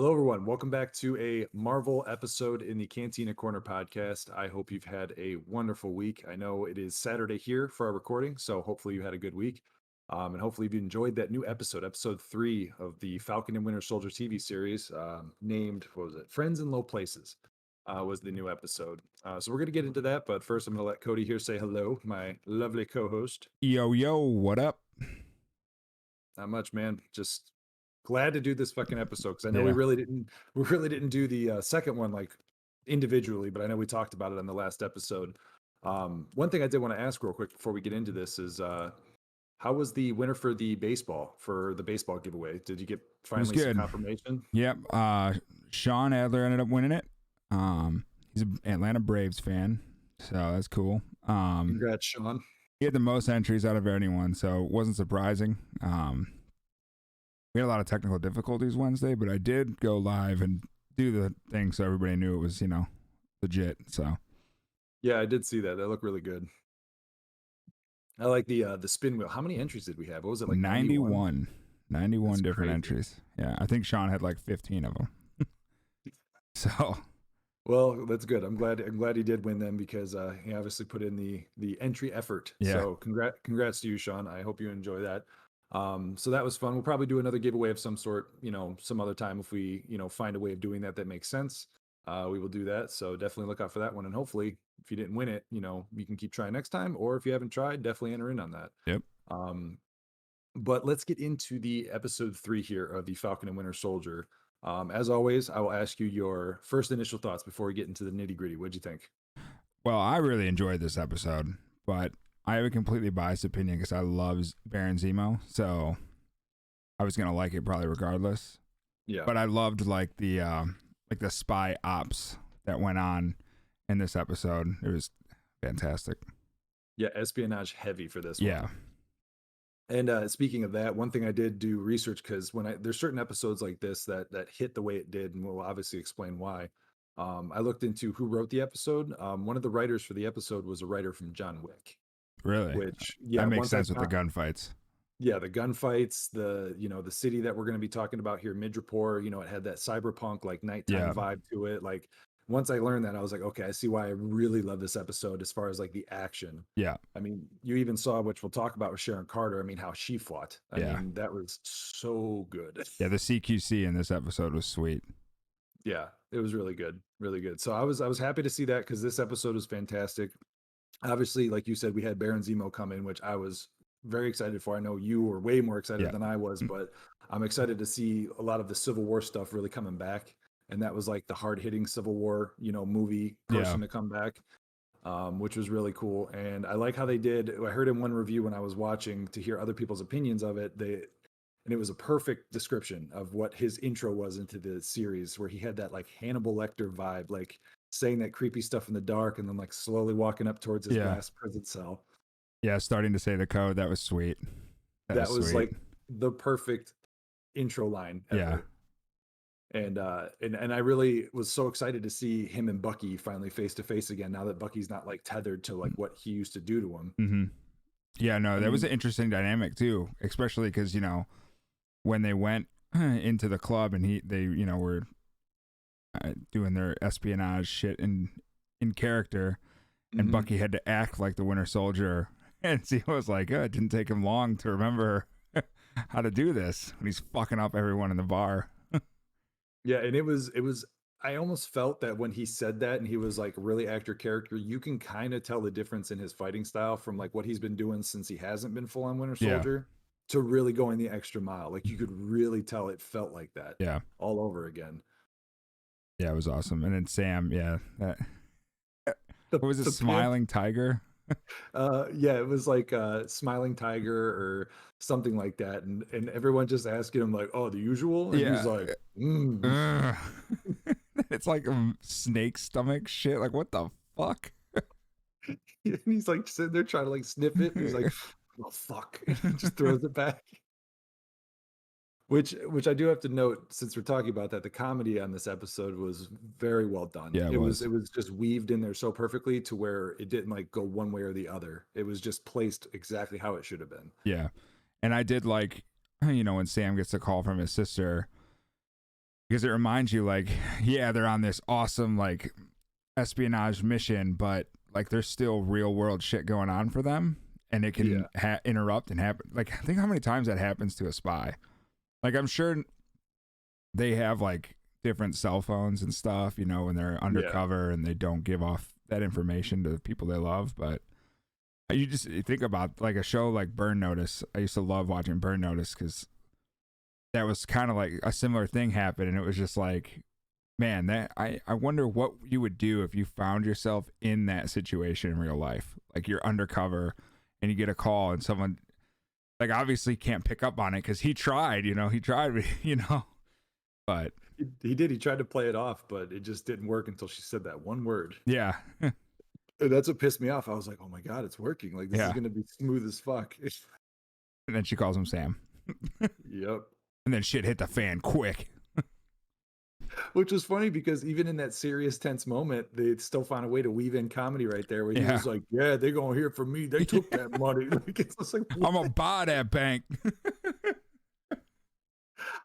Hello, everyone. Welcome back to a Marvel episode in the Cantina Corner podcast. I hope you've had a wonderful week. I know it is Saturday here for our recording, so hopefully you had a good week. And hopefully you enjoyed that new episode 3 of the Falcon and Winter Soldier TV series, named, what was it? Friends in Low Places was the new episode. So we're going to get into that, but first I'm going to let Cody here say hello, my lovely co-host. Yo, what up? Not much, man. Just glad to do this fucking episode because I know Yeah. we really didn't do the second one like individually, but I know we talked about it on the last episode. One thing I did want to ask real quick before we get into this is how was the winner for the baseball giveaway? Did you get finally some good. confirmation? Yep. Sean Adler ended up winning it. He's an Atlanta Braves fan, so that's cool. Congrats, Sean. He had the most entries out of anyone, so it wasn't surprising. We had a lot of technical difficulties Wednesday, but I did go live and do the thing so everybody knew it was, legit. So Yeah, I did see that. That looked really good. I like the spin wheel. How many entries did we have? What was it, like 91? 91 That's different crazy. entries. Yeah, I think Sean had like 15 of them. So Well, that's good. I'm glad he did win them because he obviously put in the entry effort. Yeah. So congrats to you, Sean. I hope you enjoy that. So that was fun. We'll probably do another giveaway of some sort, some other time if we, find a way of doing that makes sense. We will do that. So definitely look out for that one. And hopefully, if you didn't win it, you can keep trying next time. Or if you haven't tried, definitely enter in on that. Yep. But let's get into the episode 3 here of the Falcon and Winter Soldier. As always, I will ask you your first initial thoughts before we get into the nitty gritty. What'd you think? Well, I really enjoyed this episode, but I have a completely biased opinion because I love Baron Zemo, so I was gonna like it probably regardless. Yeah. But I loved like the spy ops that went on in this episode. It was fantastic. Yeah, espionage heavy for this Yeah. one. And speaking of that, one thing I did do research because there's certain episodes like this that hit the way it did, and we'll obviously explain why. I looked into who wrote the episode. One of the writers for the episode was a writer from John Wick, Really? which That makes once I sense with the found- gunfights. Yeah, the gunfights, the city that we're going to be talking about here, Midreport, it had that cyberpunk like nighttime Yeah. vibe to it. Like once I learned that, I was like, okay, I see why I really love this episode as far as like the action. Yeah. I mean, you even saw, which we'll talk about with Sharon Carter. I mean, how she fought. I Yeah. mean, that was so good. Yeah, the CQC in this episode was sweet. Yeah, it was really good, really good. So I was happy to see that because this episode was fantastic. Obviously, like you said, we had Baron Zemo come in, which I was very excited for. I know you were way more excited Yeah. than I was, but I'm excited to see a lot of the Civil War stuff really coming back. And that was like the hard hitting Civil War, movie person to come back, which was really cool. And I like how they did. I heard in one review when I was watching to hear other people's opinions of it. And it was a perfect description of what his intro was into the series, where he had that like Hannibal Lecter vibe, like saying that creepy stuff in the dark and then like slowly walking up towards his glass prison cell. Yeah, starting to say the code. That was sweet. That was sweet. like the perfect intro line ever. Yeah. And I really was so excited to see him and Bucky finally face to face again. Now that Bucky's not like tethered to like what he used to do to him. Mm-hmm. Yeah, no, that was mean- an interesting dynamic too, especially because when they went into the club and they were doing their espionage shit in character, and Mhm. Bucky had to act like the Winter Soldier, and Zemo was like, oh, it didn't take him long to remember how to do this when he's fucking up everyone in the bar. Yeah, and it was I almost felt that when he said that and he was like really actor character, you can kind of tell the difference in his fighting style from like what he's been doing since he hasn't been full on Winter Yeah. Soldier to really going the extra mile. Like you could really tell it felt like that. Yeah. All over again. Yeah, it was awesome. And then Sam, that what was it, the Smiling Tiger? Yeah, it was like Smiling Tiger or something like that. And everyone just asking him like, oh, the usual? And he's like, It's like a snake stomach shit. Like, what the fuck? And he's like sitting there trying to like sniff it. And he's like, oh fuck. And just throws it back. Which I do have to note, since we're talking about that, the comedy on this episode was very well done. Yeah, it was just weaved in there so perfectly to where it didn't like go one way or the other. It was just placed exactly how it should have been. Yeah. And I did like, when Sam gets a call from his sister Because it reminds you, like, yeah, they're on this awesome, like, espionage mission, but, like, there's still real world shit going on for them, and it can interrupt and happen. Like, think how many times that happens to a spy. Like, I'm sure they have, like, different cell phones and stuff, you know, when they're undercover and they don't give off that information to the people they love. But you just think about, like, a show like Burn Notice. I used to love watching Burn Notice because that was kind of like a similar thing happened, and it was just like, man, that I wonder what you would do if you found yourself in that situation in real life. Like, you're undercover and you get a call and someone, like, obviously can't pick up on it because he tried, you know, but he did. He tried to play it off, but it just didn't work until she said that one word. Yeah. And that's what pissed me off. I was like, oh my God, it's working. Like, this is going to be smooth as fuck. And then she calls him Sam. Yep. And then shit hit the fan quick. Which was funny because even in that serious, tense moment, they still found a way to weave in comedy right there where he was like, yeah, they're going to hear from me. They took that money. Like, it's like, I'm going to buy that bank.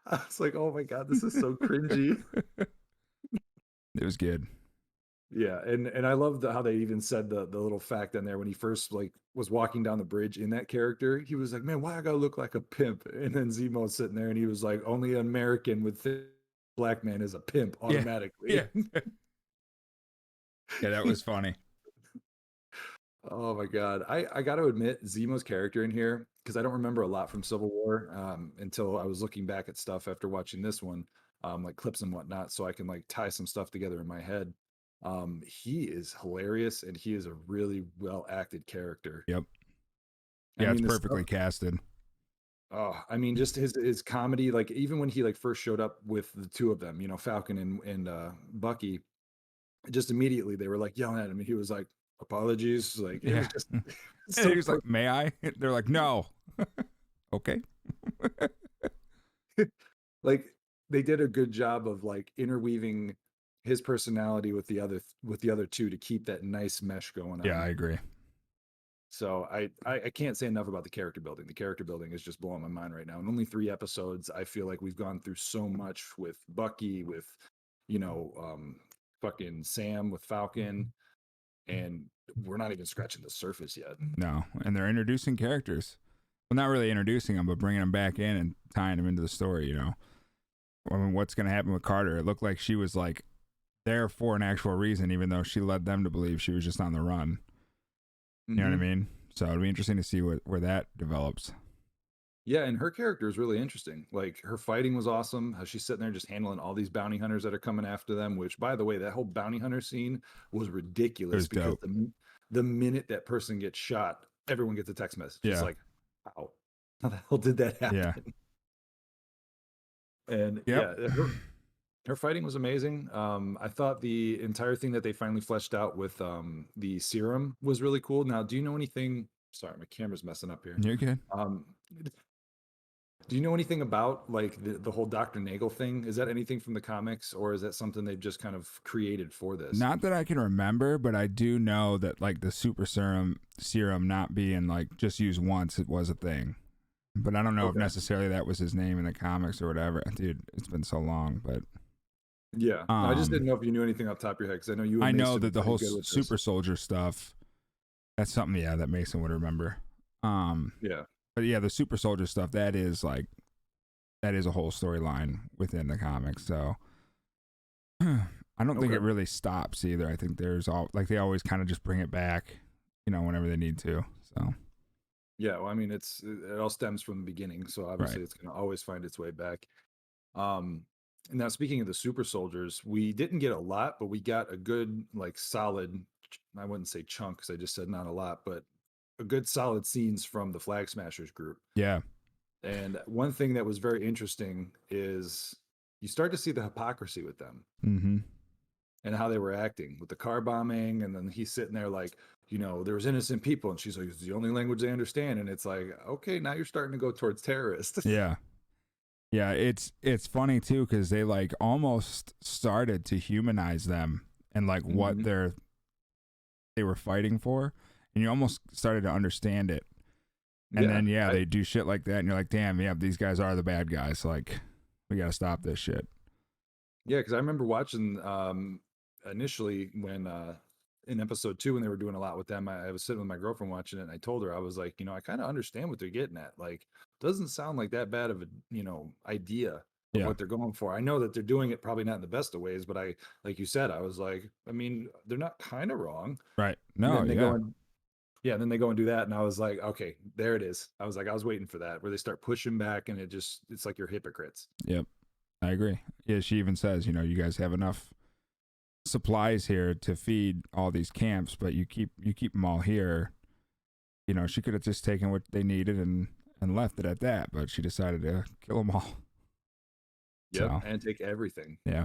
I was like, oh my God, this is so cringy. It was good. Yeah, and I love how they even said the little fact in there when he first, like, was walking down the bridge in that character. He was like, man, why I gotta look like a pimp? And then Zemo's sitting there and he was like, only an American would think black man is a pimp automatically. Yeah. Yeah, that was funny. Oh my God. I got to admit, Zemo's character in here, because I don't remember a lot from Civil War until I was looking back at stuff after watching this one, like clips and whatnot, so I can, like, tie some stuff together in my head. He is hilarious and he is a really well acted character. Yep. Yeah, it's perfectly casted. Oh, I mean, just his comedy, like, even when he, like, first showed up with the two of them, you know, Falcon and Bucky, just immediately they were, like, yelling at him and he was like, apologies, like, it was just so he was like, may I? They're like, no. Okay. Like, they did a good job of, like, interweaving his personality with the other two to keep that nice mesh going on. Yeah, I agree. So I can't say enough about the character building. The character building is just blowing my mind right now. In only 3 episodes, I feel like we've gone through so much with Bucky, with, you know, fucking Sam, with Falcon, and we're not even scratching the surface yet. No, and they're introducing characters. Well, not really introducing them, but bringing them back in and tying them into the story, you know. I mean, what's going to happen with Carter? It looked like she was, like, there for an actual reason, even though she led them to believe she was just on the run. You know what I mean? So it'll be interesting to see where that develops. Yeah, and her character is really interesting. Like, her fighting was awesome. How she's sitting there just handling all these bounty hunters that are coming after them, which, by the way, that whole bounty hunter scene was ridiculous. It was because dope. the minute that person gets shot, everyone gets a text message. Yeah. It's like, how the hell did that happen? Yeah. And her fighting was amazing. I thought the entire thing that they finally fleshed out with the serum was really cool. Now, do you know anything? Sorry, my camera's messing up here. You're good. Do you know anything about, like, the whole Dr. Nagel thing? Is that anything from the comics, or is that something they've just kind of created for this? Not that I can remember, but I do know that, like, the super serum not being, like, just used once, it was a thing. But I don't know if necessarily that was his name in the comics or whatever. Dude, it's been so long, but yeah, I just didn't know if you knew anything off the top of your head, because I know you. I know that the whole super soldier stuff. That's something, that Mason would remember. Yeah, but yeah, the super soldier stuff, that is a whole storyline within the comics. So I don't think it really stops either. I think there's they always kind of just bring it back, you know, whenever they need to. So yeah, well, I mean, it all stems from the beginning, so obviously it's going to always find its way back. And now, speaking of the super soldiers, we didn't get a lot, but we got a good, like, solid, I wouldn't say chunk because I just said not a lot, but a good solid scenes from the Flag Smashers group. Yeah. And one thing that was very interesting is you start to see the hypocrisy with them and how they were acting with the car bombing. And then he's sitting there like, you know, there was innocent people. And she's like, it's the only language they understand. And it's like, okay, now you're starting to go towards terrorists. Yeah. Yeah. It's funny too, because they, like, almost started to humanize them and, like, what they were fighting for. And you almost started to understand it. And then, they do shit like that. And you're like, damn, these guys are the bad guys. Like, we got to stop this shit. Yeah, because I remember watching initially when in episode 2 when they were doing a lot with them. I was sitting with my girlfriend watching it, and I told her, I was like, I kind of understand what they're getting at. Like, doesn't sound like that bad of a idea of Yeah. what they're going for. I know that they're doing it probably not in the best of ways, but I, like you said, I was like, I mean, they're not kind of wrong. Right. And No, then they yeah. go and yeah, and then they go and do that, and I was like, okay, there it is. I was like, I was waiting for that, where they start pushing back, and it's like you're hypocrites. Yep. I agree. Yeah, she even says, you guys have enough supplies here to feed all these camps, but you keep them all here. She could have just taken what they needed and left it at that, but she decided to kill them all. Yep, So, and take everything. yeah.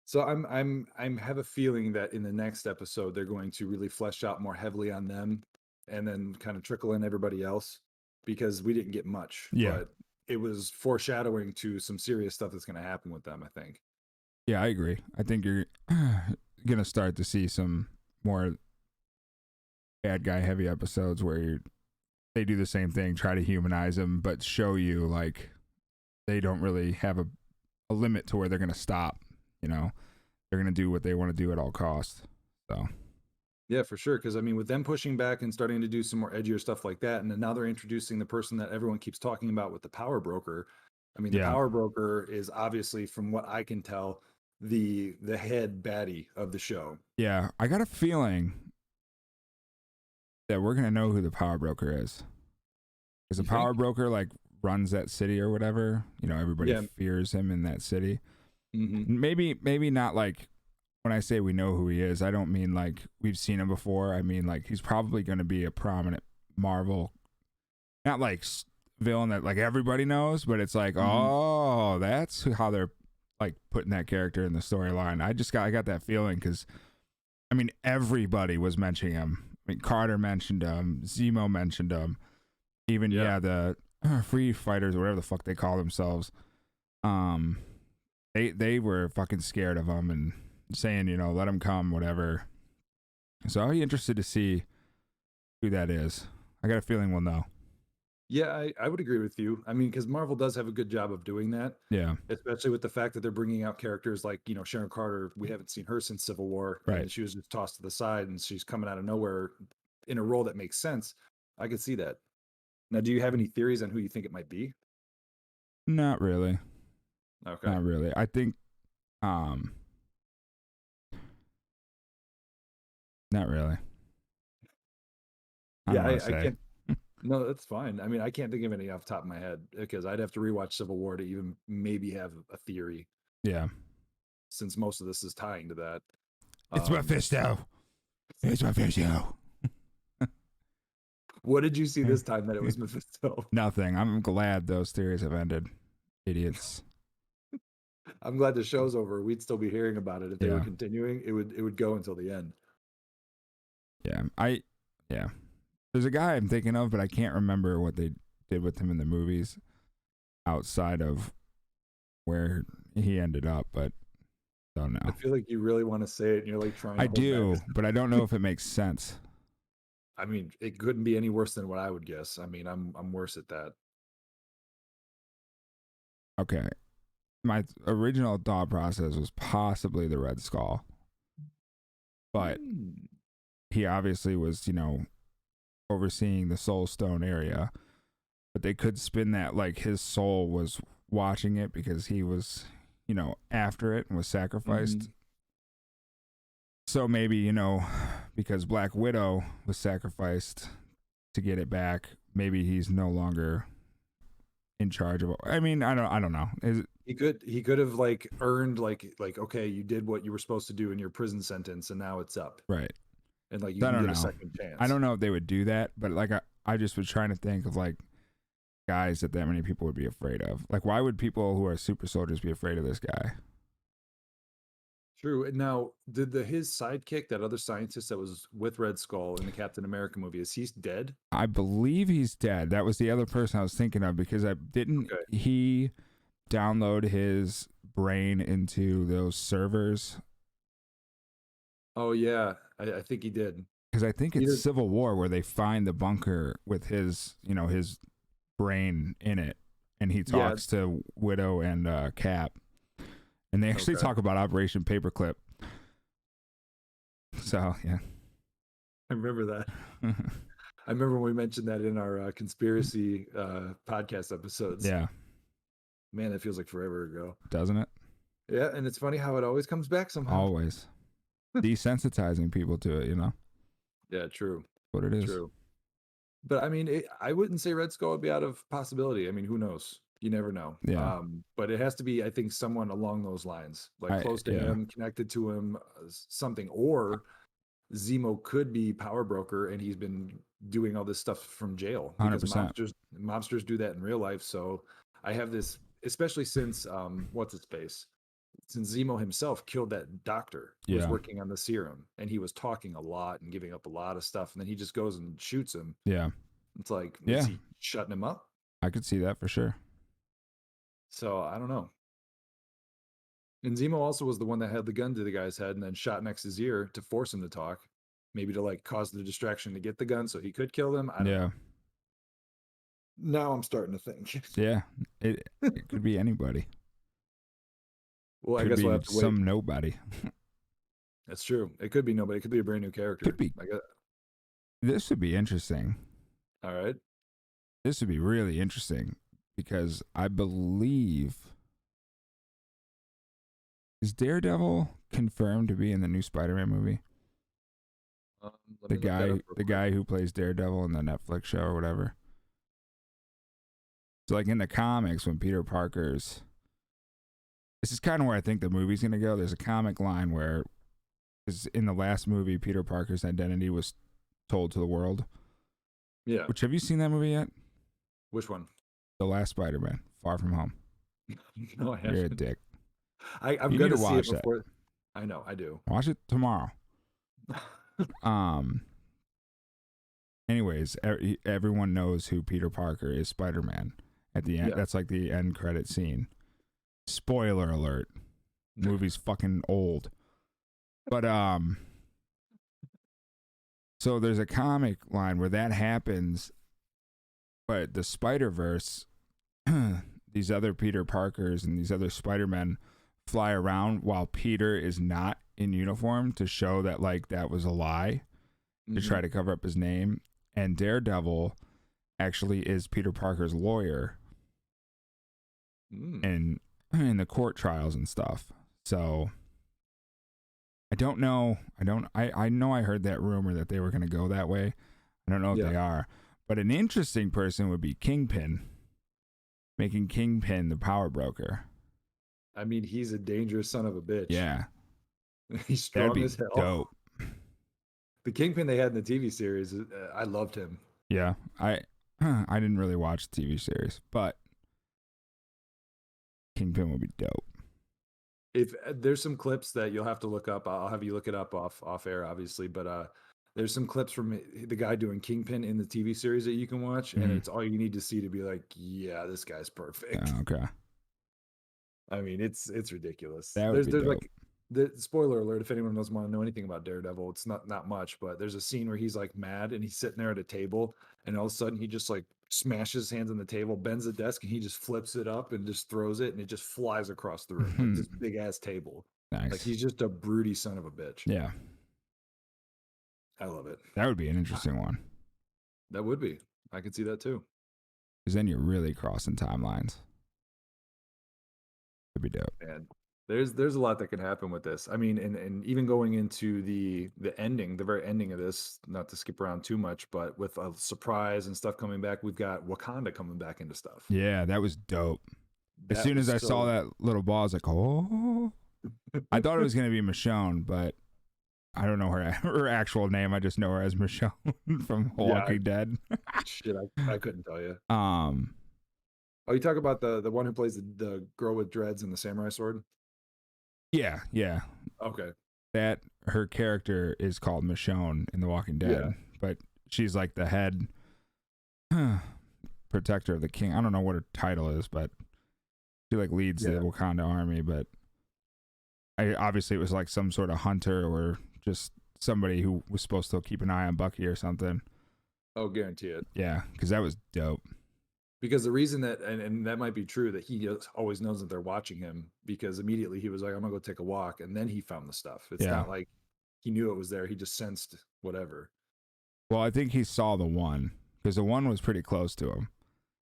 So I'm have a feeling that in the next episode they're going to really flesh out more heavily on them, and then kind of trickle in everybody else, because we didn't get much, Yeah. but it was foreshadowing to some serious stuff that's going to happen with them, I think. Yeah, I agree. I think you're gonna start to see some more bad guy heavy episodes where they do the same thing, try to humanize them, but show you like they don't really have a limit to where they're gonna stop. They're gonna do what they want to do at all costs. So Yeah, for sure. Because I mean, with them pushing back and starting to do some more edgier stuff like that, and then now they're introducing the person that everyone keeps talking about with the power broker. I mean, the Yeah. power broker is obviously, from what I can tell, the head baddie of the show. Yeah, I got a feeling that we're gonna know who the power broker is, because the You power think? broker like runs that city or whatever. Everybody Yeah. fears him in that city. Mm-hmm. Maybe not like when I say we know who he is, I don't mean like we've seen him before. I mean like he's probably going to be a prominent Marvel, not like villain that like everybody knows, but it's like, oh, that's how they're like putting that character in the storyline. I got that feeling because I mean everybody was mentioning him. I mean Carter mentioned him, Zemo mentioned him, even the free fighters or whatever the fuck they call themselves. They were fucking scared of him and saying, let him come, whatever. So I'll be interested to see who that is. I got a feeling we'll know. Yeah, I would agree with you. I mean, because Marvel does have a good job of doing that. Yeah. Especially with the fact that they're bringing out characters like, Sharon Carter. We haven't seen her since Civil War. Right. And she was just tossed to the side, and she's coming out of nowhere in a role that makes sense. I could see that. Now, do you have any theories on who you think it might be? Not really. Okay. Not really. I think not really. I can't. No, that's fine. I mean, I can't think of any off the top of my head, because I'd have to rewatch Civil War to even maybe have a theory, Yeah. since most of this is tying to that. It's Mephisto. It's Mephisto. What did you see this time that it was Mephisto? Nothing. I'm glad those theories have ended. Idiots. I'm glad the show's over. We'd still be hearing about it if they were continuing. It would go until the end. Yeah. There's a guy I'm thinking of, but I can't remember what they did with him in the movies outside of where he ended up, but I don't know. I feel like you really want to say it, and you're like trying to hold do, back. but I don't know if it makes sense. I mean, it couldn't be any worse than what I would guess. I mean, I'm worse at that. Okay. My original thought process was possibly the Red Skull. But he obviously was, overseeing the Soul Stone area. But they could spin that like his soul was watching it because he was, after it and was sacrificed. So maybe, because Black Widow was sacrificed to get it back, maybe he's no longer in charge of. I mean, I don't know. He could have like earned like okay, you did what you were supposed to do in your prison sentence, and now it's up. Right. And like you can get a second chance. I don't know if they would do that, but like I just was trying to think of like guys that many people would be afraid of. Like, why would people who are super soldiers be afraid of this guy? True. And now, did his sidekick, that other scientist that was with Red Skull in the Captain America movie, is he dead? I believe he's dead. That was the other person I was thinking of, because he download his brain into those servers? Oh yeah, I think he did. Because I think it's Civil War where they find the bunker with his, his brain in it, and he talks to Widow and Cap. And they actually talk about Operation Paperclip. So, yeah. I remember that. I remember when we mentioned that in our conspiracy podcast episodes. Yeah. Man, that feels like forever ago. Doesn't it? Yeah, and it's funny how it always comes back somehow. Always. Desensitizing people to it, you know? Yeah, true. What it is. True. But I mean, I wouldn't say Red Skull would be out of possibility. I mean, who knows? You never know. Yeah. But it has to be, I think, someone along those lines, like close to him, connected to him, something. Or Zemo could be power broker, and he's been doing all this stuff from jail because 100%. mobsters do that in real life. So I have this, especially since what's its face, since Zemo himself killed that doctor who was working on the serum, and he was talking a lot and giving up a lot of stuff, and then he just goes and shoots him. Yeah. It's like, is he shutting him up? I could see that for sure. So I don't know. And Zemo also was the one that had the gun to the guy's head and then shot next his ear to force him to talk, maybe to like cause the distraction to get the gun so he could kill them. I don't know. Now I'm starting to think. Yeah, it could be anybody. Well, I guess we'll have to wait. Some nobody. That's true. It could be nobody. It could be a brand new character. Could be. This would be interesting. All right. This would be really interesting because I believe, is Daredevil confirmed to be in the new Spider-Man movie? The guy who plays Daredevil in the Netflix show or whatever. So like in the comics, when Peter Parker's, this is kind of where I think the movie's going to go. There's a comic line where, in the last movie, Peter Parker's identity was told to the world. Yeah. Which, have you seen that movie yet? Which one? The last Spider-Man, Far From Home. No, I haven't. You're a dick. I'm going to watch it before. I know, I do. Watch it tomorrow. Anyways, everyone knows who Peter Parker is, Spider-Man. At the end, that's like the end credit scene. Spoiler alert. Movie's fucking old. But so there's a comic line where that happens, but the Spider-Verse, these other Peter Parkers and these other Spider-Men fly around while Peter is not in uniform to show that like that was a lie, to try to cover up his name. And Daredevil actually is Peter Parker's lawyer and in the court trials and stuff. So I don't know. I know I heard that rumor that they were going to go that way. I don't know if they are. But an interesting person would be Kingpin, making Kingpin the power broker. I mean, he's a dangerous son of a bitch. Yeah. He's strong as hell. Dope. The Kingpin they had in the TV series, I loved him. Yeah. I didn't really watch the TV series, but Kingpin would be dope. If there's some clips that you'll have to look up, I'll have you look it up off air, obviously. But there's some clips from the guy doing Kingpin in the TV series that you can watch, and it's all you need to see to be like, yeah, this guy's perfect. Okay. I mean, it's ridiculous. There's dope. Like the spoiler alert. If anyone doesn't want to know anything about Daredevil, it's not much, but there's a scene where he's like mad and he's sitting there at a table, and all of a sudden he just like smashes his hands on the table, bends the desk, and he just flips it up and just throws it, and it just flies across the room. Like this big ass table. Nice. Like he's just a broody son of a bitch. Yeah. I love it. That would be an interesting one. That would be. I could see that too. Because then you're really crossing timelines. It'd be dope. And there's a lot that can happen with this. I mean, and even going into the ending, the very ending of this, not to skip around too much, but with a surprise and stuff coming back, we've got Wakanda coming back into stuff. Yeah, that was dope. As soon as I saw that little ball, I was like, oh. I thought it was going to be Michonne, but I don't know her actual name. I just know her as Michonne from Walking Dead. Shit, I couldn't tell you. Oh, you talk about the one who plays the girl with dreads and the samurai sword? Yeah. Okay. That her character is called Michonne in The Walking Dead, but she's like the head protector of the king. I don't know what her title is, but she like leads the Wakanda army. But obviously it was like some sort of hunter or just somebody who was supposed to keep an eye on Bucky or something. Oh, guarantee it. Yeah, because that was dope. Because the reason that, and that might be true, that he always knows that they're watching him, because immediately he was like, I'm gonna go take a walk, and then he found the stuff. It's not like he knew it was there. He just sensed whatever. Well, I think he saw the one, because the one was pretty close to him.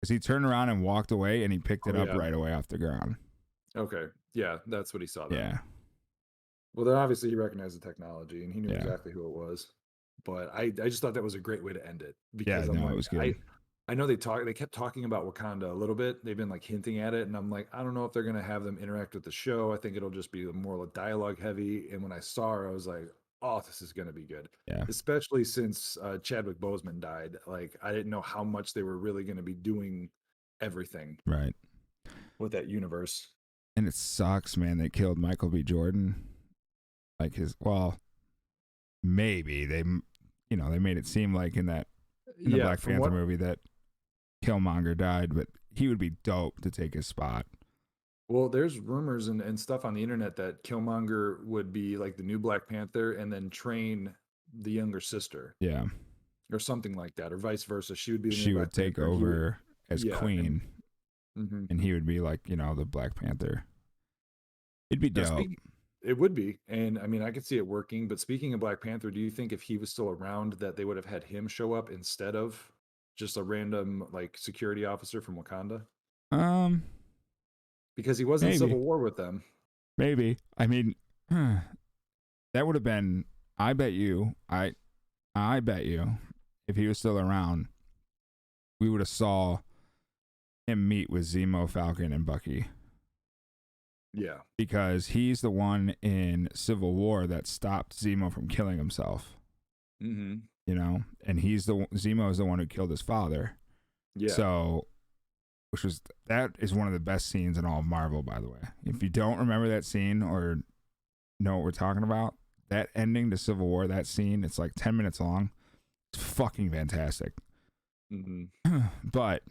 Because he turned around and walked away, and he picked it up right away off the ground. Okay. Yeah, that's what he saw then. Yeah. Well, then obviously he recognized the technology, and he knew exactly who it was. But I just thought that was a great way to end it. Because it was good. I know they kept talking about Wakanda a little bit. They've been like hinting at it, and I'm like, I don't know if they're gonna have them interact with the show. I think it'll just be more dialogue heavy. And when I saw her, I was like, oh, this is gonna be good. Yeah. Especially since Chadwick Boseman died. Like, I didn't know how much they were really gonna be doing everything right with that universe. And it sucks, man. They killed Michael B. Jordan. Like maybe they made it seem like in the Black Panther movie that Killmonger died, but he would be dope to take his spot. Well, there's rumors and stuff on the internet that Killmonger would be like the new Black Panther and then train the younger sister. Yeah. Or something like that, or vice versa. She would be. She would take over as queen, and he would be like, the Black Panther. It'd be dope. It would be, and I mean, I could see it working. But speaking of Black Panther, do you think if he was still around, that they would have had him show up instead of just a random like security officer from Wakanda? Because he was in Civil War with them. Maybe. I mean, that would have been. I bet you, if he was still around, we would have saw him meet with Zemo, Falcon, and Bucky. Yeah. Because he's the one in Civil War that stopped Zemo from killing himself. Mm-hmm. And Zemo is the one who killed his father. Yeah. So, that is one of the best scenes in all of Marvel, by the way. If you don't remember that scene or know what we're talking about, that ending to Civil War, that scene, it's like 10 minutes long. It's fucking fantastic. Mm-hmm. But,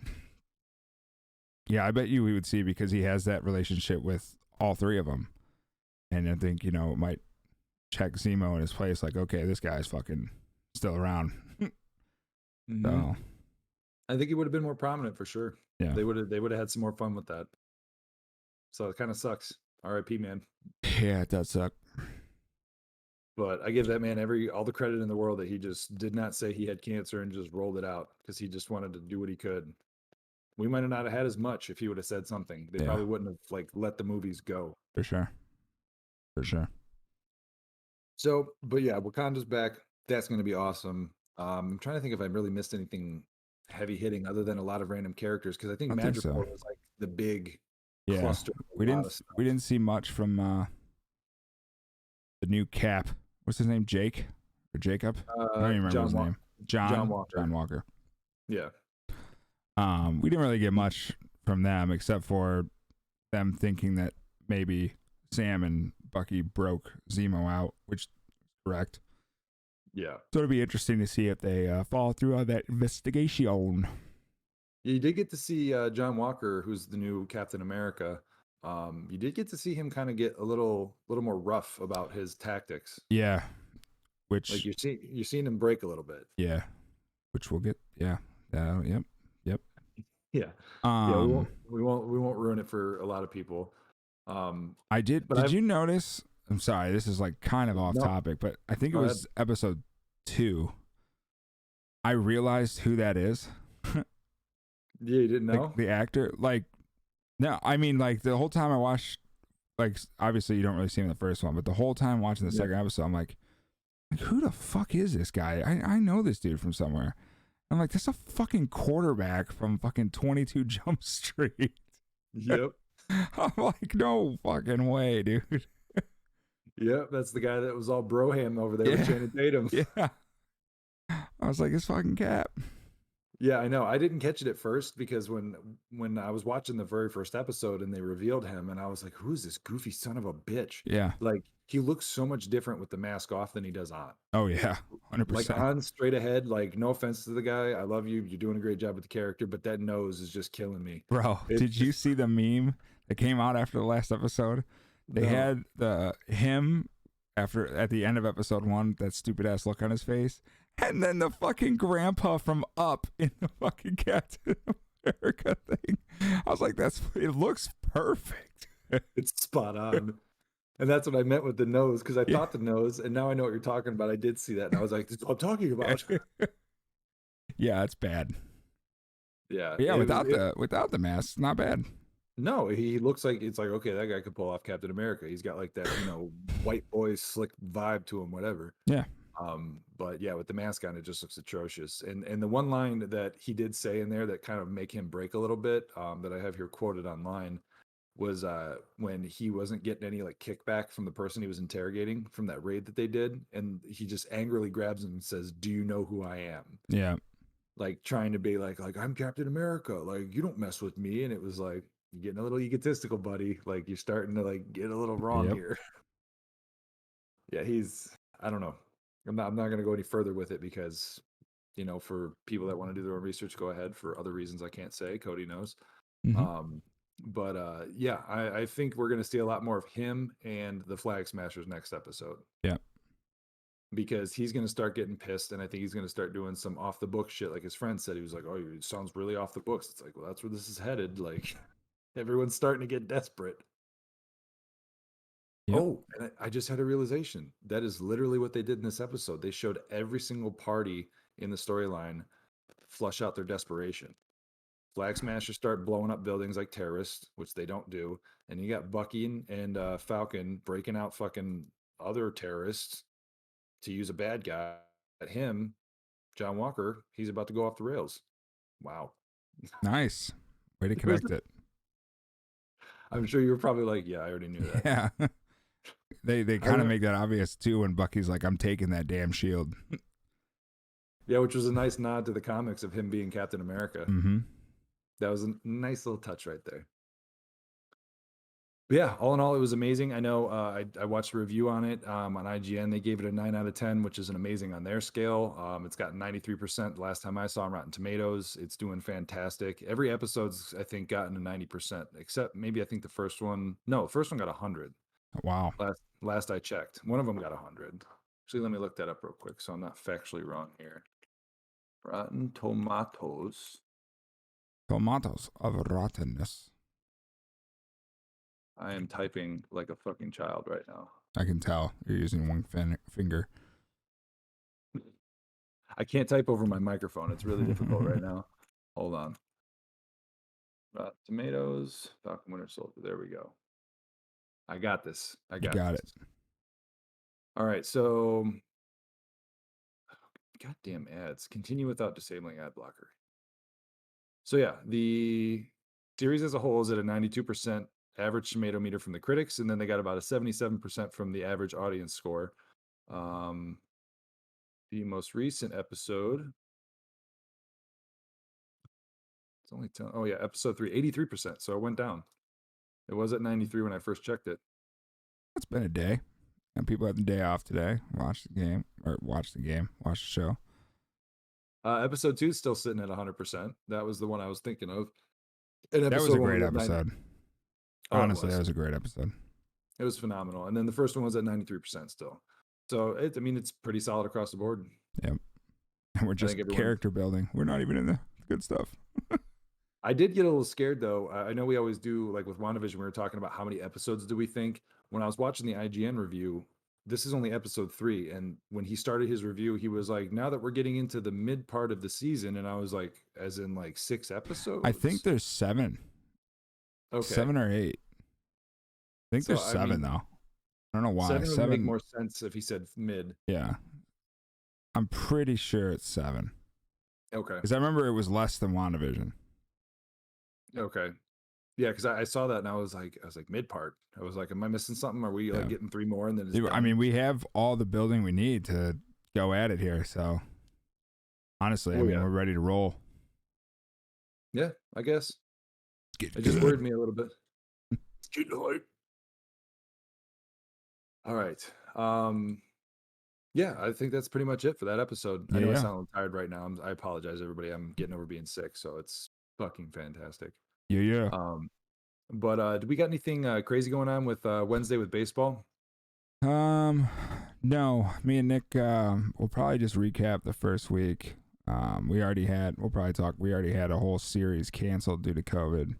yeah, I bet you we would see, because he has that relationship with all three of them. And I think, it might check Zemo in his place, like, okay, this guy's fucking still around. Mm-hmm. So I think he would have been more prominent for sure. Yeah. They would have had some more fun with that. So it kind of sucks. R.I.P. man. Yeah, it does suck. But I give that man all the credit in the world that he just did not say he had cancer and just rolled it out, because he just wanted to do what he could. We might have not had as much if he would have said something. They probably wouldn't have let the movies go. For sure. So, but yeah, Wakanda's back. That's going to be awesome. I'm trying to think if I really missed anything heavy hitting other than a lot of random characters, because I think Madripoor was like the big cluster. We didn't see much from the new Cap. What's his name? Jake or Jacob? I don't even remember his name. John Walker. Yeah. We didn't really get much from them, except for them thinking that maybe Sam and Bucky broke Zemo out, which is correct. Yeah. So it'll be interesting to see if they follow through on that investigation. You did get to see John Walker, who's the new Captain America. You did get to see him kind of get a little more rough about his tactics. Yeah. Which, like, you're seeing him break a little bit. Yeah. Which we'll get. Yeah. Yep. Yeah. Yeah. We won't ruin it for a lot of people. I did. Did you notice? I'm sorry, this is like kind of off topic, but I think it was episode 2. I realized who that is. Yeah, you didn't know? Like, the actor. Like, no, I mean, like, the whole time I watched, like, obviously you don't really see him in the first one, but the whole time watching the second episode, I'm like, who the fuck is this guy? I know this dude from somewhere. I'm like, that's a fucking quarterback from fucking 22 Jump Street. Yep. I'm like, no fucking way, dude. Yep, that's the guy that was all broham over there with Channing Tatum. Yeah. I was like, it's fucking Cap. Yeah, I know. I didn't catch it at first, because when I was watching the very first episode and they revealed him, and I was like, who's this goofy son of a bitch? Yeah. Like, he looks so much different with the mask off than he does on. Oh, yeah. 100%. Like, on, straight ahead, like, no offense to the guy. I love you. You're doing a great job with the character, but that nose is just killing me. Bro, did you see the meme that came out after the last episode? They had him at the end of episode 1, that stupid ass look on his face, and then the fucking grandpa from Up in the fucking Captain America thing. I was like, it looks perfect. It's spot on. And that's what I meant with the nose, because I Yeah. thought the nose, and now I know what you're talking about. I did see that, and I was like, "This is what I'm talking about." Yeah, it's bad. Yeah, But yeah, without the mask, not bad. no, he looks like it's like, okay, that guy could pull off Captain America. He's got like that, white boy slick vibe to him, whatever. Yeah. But yeah, with the mask on, it just looks atrocious. And the one line that he did say in there that kind of make him break a little bit, that I have here quoted online, was when he wasn't getting any like kickback from the person he was interrogating from that raid that they did, and he just angrily grabs him and says, "Do you know who I am?" Yeah. Like trying to be like I'm Captain America, like you don't mess with me. And it was like, you're getting a little egotistical, buddy. Like you're starting to like get a little wrong Yep. here. Yeah, I don't know. I'm not gonna go any further with it because, for people that want to do their own research, go ahead. For other reasons I can't say, Cody knows. Mhm. But yeah, I think we're gonna see a lot more of him and the Flag Smashers next episode. Yeah. Because he's gonna start getting pissed, and I think he's gonna start doing some off the book shit. Like his friend said, he was like, "Oh, it sounds really off the books." It's like, well, that's where this is headed. Like everyone's starting to get desperate. Yep. Oh, and I just had a realization. That is literally what they did in this episode. They showed every single party in the storyline flush out their desperation. Flag Smashers start blowing up buildings like terrorists, which they don't do. And you got Bucky and Falcon breaking out fucking other terrorists to use a bad guy at him. John Walker, he's about to go off the rails. Wow. Nice. Way to connect it. I'm sure you were probably like, yeah, I already knew that. Yeah. They kind of make that obvious too when Bucky's like, "I'm taking that damn shield." Yeah, which was a nice nod to the comics of him being Captain America. Mm-hmm. That was a nice little touch right there. But yeah, all in all, it was amazing. I know I watched a review on it on IGN. They gave it a 9 out of 10, which is an amazing on their scale. It's got 93% the last time I saw on Rotten Tomatoes. It's doing fantastic. Every episode's, I think, gotten a 90%, except maybe I think the first one. No, the first one got 100. Wow. Last I checked. One of them got 100. Actually, let me look that up real quick so I'm not factually wrong here. Rotten Tomatoes. Tomatoes of rottenness. I am typing like a fucking child right now. I can tell you're using one finger. I can't type over my microphone. It's really difficult right now. Hold on. Tomatoes, Falcon Winter Soldier. There we go. I got this. You got it. All right. So, goddamn ads. Continue without disabling ad blocker. So, yeah, the series as a whole is at a 92% average tomato meter from the critics, and then they got about a 77% from the average audience score. The most recent episode, it's only 10. Oh, yeah, episode 3, 83%. So it went down. It was at 93 when I first checked it. It's been a day, and people had the day off today. Watch the show. Episode 2 is still sitting at 100%. That was the one I was thinking of. That was a great episode. Honestly, that was a great episode. It was phenomenal. And then the first one was at 93% still. So, it's pretty solid across the board. Yep. And we're just character building. We're not even in the good stuff. I did get a little scared, though. I know we always do, like with WandaVision, we were talking about how many episodes do we think. When I was watching the IGN review, this is only episode 3. And when he started his review, he was like, now that we're getting into the mid part of the season. And I was like, as in like 6 episodes? I think there's 7. Okay. 7 or 8. I think there's 7, though. I don't know why. 7 would make more sense if he said mid. Yeah. I'm pretty sure it's 7. Okay. Because I remember it was less than WandaVision. Okay. Yeah, because I saw that and I was like mid part. I was like, am I missing something? Are we like getting 3 more and then it's done? I mean, we have all the building we need to go at it here. So honestly, we're ready to roll. Yeah, I guess. It just worried me a little bit. It's getting late. All right. Yeah, I think that's pretty much it for that episode. I know I sound tired right now. I apologize, everybody. I'm getting over being sick, so it's fucking fantastic. Yeah. But do we got anything crazy going on with Wednesday with baseball? No. Me and Nick will probably just recap the first week. We already had a whole series canceled due to COVID.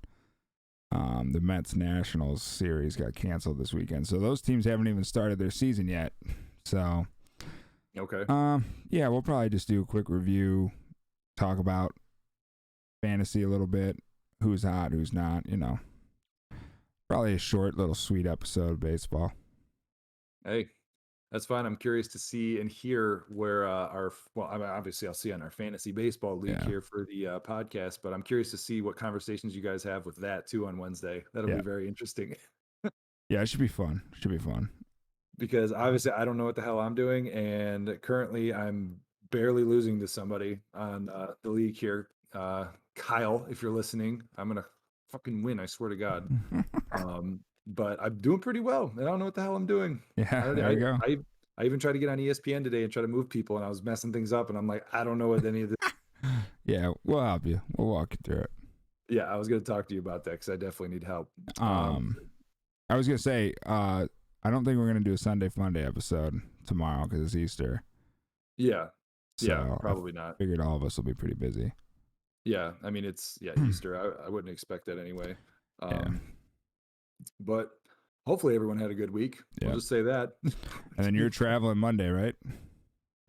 The Mets Nationals series got canceled this weekend, so those teams haven't even started their season yet. So, okay. Yeah, we'll probably just do a quick review, talk about fantasy a little bit, who's hot, who's not. Probably a short, little sweet episode of baseball. Hey, that's fine. I'm curious to see and hear where obviously I'll see on our fantasy baseball league here for the podcast, but I'm curious to see what conversations you guys have with that too on Wednesday. That'll be very interesting. Yeah, it should be fun. Because obviously I don't know what the hell I'm doing, and currently I'm barely losing to somebody on the league here. Kyle, if you're listening, I'm gonna fucking win. I swear to God. But I'm doing pretty well. I don't know what the hell I'm doing. Yeah, there you go. I even tried to get on ESPN today and try to move people, and I was messing things up, and I'm like, I don't know what any of this. Yeah, we'll help you. We'll walk you through it. Yeah, I was going to talk to you about that because I definitely need help. I was going to say, I don't think we're going to do a Sunday Funday episode tomorrow because it's Easter. Yeah. So yeah, probably not. Figured all of us will be pretty busy. Yeah, I mean, it's Easter. I wouldn't expect that anyway. But hopefully everyone had a good week. I'll just say that. And then you're traveling Monday, right?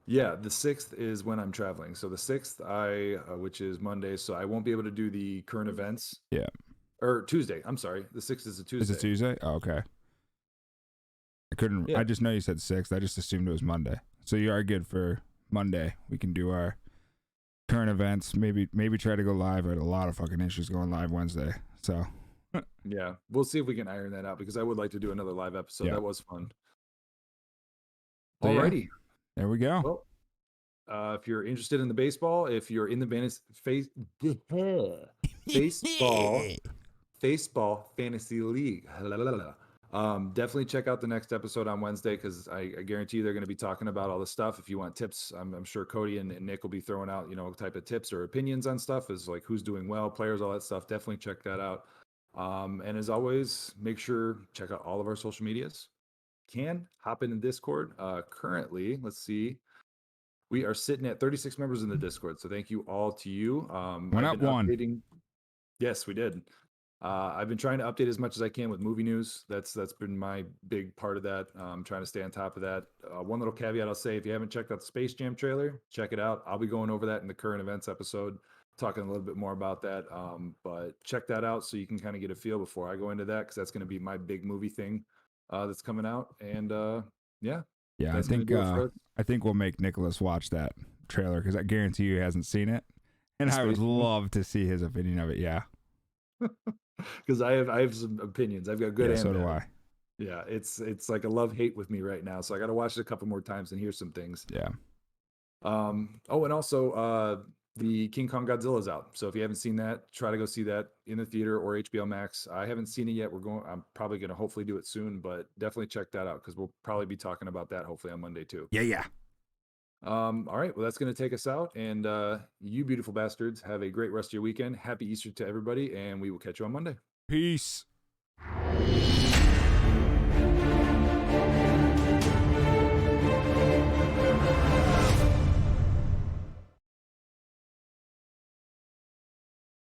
Yeah, the 6th is when I'm traveling. So the 6th, which is Monday, so I won't be able to do the current events. Yeah. Or Tuesday. I'm sorry. The 6th is a Tuesday. Is it Tuesday? Oh, okay. I just know you said 6th. I just assumed it was Monday. So you are good for Monday. We can do our current events. Maybe try to go live. I had a lot of fucking issues going live Wednesday. So yeah, we'll see if we can iron that out because I would like to do another live episode. That was fun. Alrighty. There we go. Well, if you're interested in the baseball, if you're in the baseball fantasy league, definitely check out the next episode on Wednesday because I guarantee they're going to be talking about all the stuff. If you want tips, I'm sure Cody and Nick will be throwing out, type of tips or opinions on stuff is like who's doing well, players, all that stuff. Definitely check that out. And as always, make sure check out all of our social medias. Can hop into Discord. Currently, let's see. We are sitting at 36 members in the Discord. So thank you all to you. Went up one. Yes, we did. I've been trying to update as much as I can with movie news. That's been my big part of that. I'm trying to stay on top of that. One little caveat I'll say, if you haven't checked out the Space Jam trailer, check it out. I'll be going over that in the current events episode, talking a little bit more about that. But check that out so you can kind of get a feel before I go into that, because that's going to be my big movie thing that's coming out. And yeah, I think we'll make Nicholas watch that trailer because I guarantee you he hasn't seen it, and I would love to see his opinion of it. Yeah, because I have some opinions. I've got good. Yeah, so do I. Yeah, it's like a love-hate with me right now. So I got to watch it a couple more times and hear some things. Yeah. Oh, and also the King Kong Godzilla's out. So if you haven't seen that, try to go see that in the theater or HBO Max. I haven't seen it yet. I'm probably going to hopefully do it soon, but definitely check that out because we'll probably be talking about that hopefully on Monday too. Yeah. All right. Well, that's going to take us out. And you beautiful bastards, have a great rest of your weekend. Happy Easter to everybody. And we will catch you on Monday. Peace.